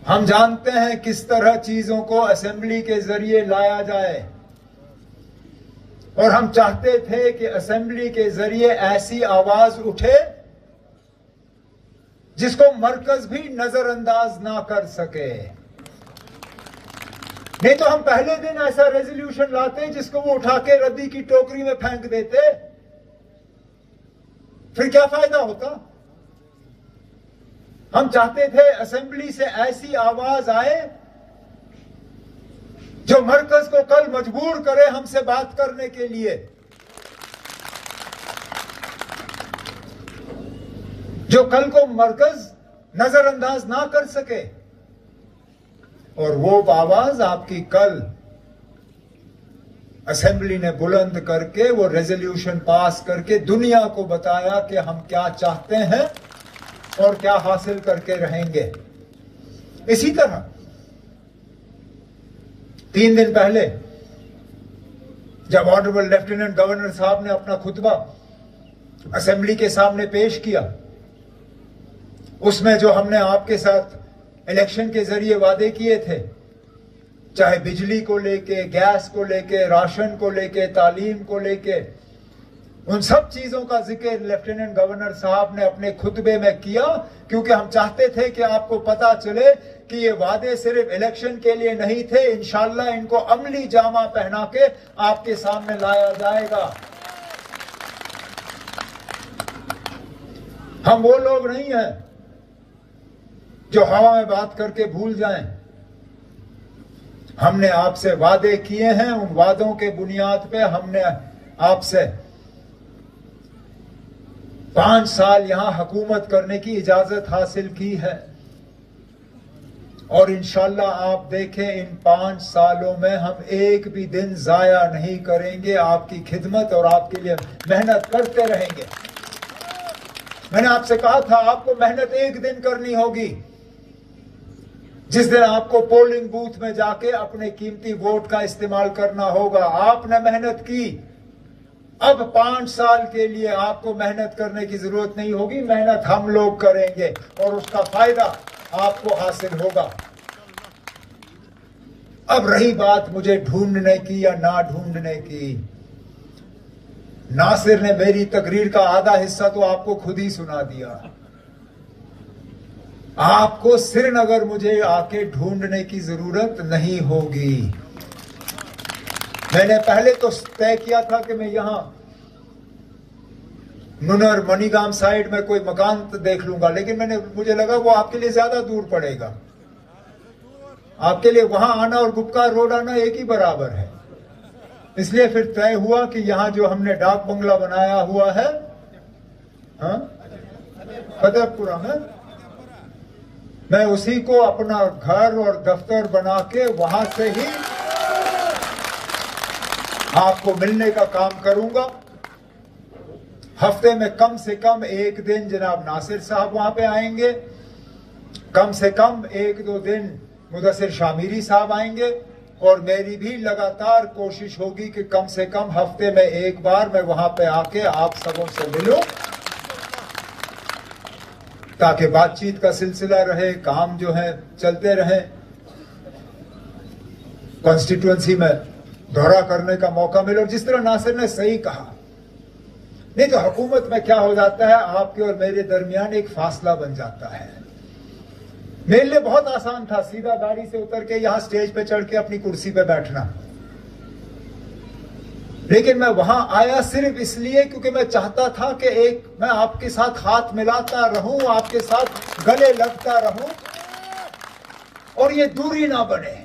हम जानते हैं किस तरह चीजों को असेंबली के जरिए लाया जाए, और हम चाहते थे कि असेंबली के जरिए ऐसी आवाज उठे जिसको मरकज भी नजरअंदाज ना कर सके। नहीं तो हम पहले दिन ऐसा रेजोल्यूशन लाते जिसको वो उठा के रद्दी की टोकरी में फेंक देते, फिर क्या फायदा होता। हम चाहते थे असेंबली से ऐसी आवाज आए जो मरकज को कल मजबूर करे हमसे बात करने के लिए, जो कल को मरकज नजरअंदाज ना कर सके। और वो आवाज आपकी कल असेंबली ने बुलंद करके वो रेजोल्यूशन पास करके दुनिया को बताया कि हम क्या चाहते हैं और क्या हासिल करके रहेंगे। इसी तरह 3 दिन पहले जब ऑनरेबल लेफ्टिनेंट गवर्नर साहब ने अपना खुतबा असेंबली के सामने पेश किया, उसमें जो हमने आपके साथ इलेक्शन के जरिए वादे किए थे, चाहे बिजली को लेके, गैस को लेके, राशन को लेके, तालीम को लेके, उन सब चीजों का जिक्र लेफ्टिनेंट गवर्नर साहब ने अपने खुतबे में किया, क्योंकि हम चाहते थे कि आपको पता चले कि ये वादे सिर्फ इलेक्शन के लिए नहीं थे, इंशाल्लाह इनको अमली जामा पहना के आपके सामने लाया जाएगा। हम वो लोग नहीं हैं जो हवा में बात करके भूल जाएं। हमने आपसे वादे किए हैं, उन वादों के बुनियाद पे हमने आपसे 5 साल यहां हुकूमत करने की इजाजत हासिल की है, और इंशाल्लाह आप देखें इन 5 सालों में हम एक भी दिन जाया नहीं करेंगे, आपकी खिदमत और आपके लिए मेहनत करते रहेंगे। मैंने आपसे कहा था आपको मेहनत एक दिन करनी होगी, जिस दिन आपको पोलिंग बूथ में जाके अपने कीमती वोट का इस्तेमाल करना होगा। आपने मेहनत की, अब 5 साल के लिए आपको मेहनत करने की जरूरत नहीं होगी, मेहनत हम लोग करेंगे और उसका फायदा आपको हासिल होगा। अब रही बात मुझे ढूंढने की या ना ढूंढने की, नासिर ने मेरी तकरीर का आधा हिस्सा तो आपको खुद ही सुना दिया। आपको श्रीनगर मुझे आके ढूंढने की जरूरत नहीं होगी। मैंने पहले तो तय किया था कि मैं यहां नुनर मनीगाम साइड में कोई मकान देख लूंगा, लेकिन मुझे लगा वो आपके लिए ज्यादा दूर पड़ेगा। आपके लिए वहां आना और गुपकार रोड आना एक ही बराबर है। इसलिए फिर तय हुआ कि यहां जो हमने डाक बंगला बनाया हुआ है फतेहपुरा में, मैं उसी को अपना घर और दफ्तर बना के वहां से ही आपको मिलने का काम करूंगा। हफ्ते में कम से कम एक दिन जनाब नासिर साहब वहां पे आएंगे, कम से कम 1-2 दिन मुदस्सिर शामिरी साहब आएंगे, और मेरी भी लगातार कोशिश होगी कि कम से कम हफ्ते में एक बार मैं वहां पे आके आप सबों से मिलूं, ताकि बातचीत का सिलसिला रहे, काम जो है चलते रहे, कॉन्स्टिट्यूएंसी में दौरा करने का मौका मिले। और जिस तरह नासिर ने सही कहा, नहीं तो हुकूमत में क्या हो जाता है, आपके और मेरे दरमियान एक फासला बन जाता है। मेरे लिए बहुत आसान था सीधा गाड़ी से उतर के यहां स्टेज पे चढ़ के अपनी कुर्सी पे बैठना, लेकिन मैं वहां आया सिर्फ इसलिए क्योंकि मैं चाहता था कि मैं आपके साथ हाथ मिलाता रहूं, आपके साथ गले लगता रहूं, और ये दूरी ना बने।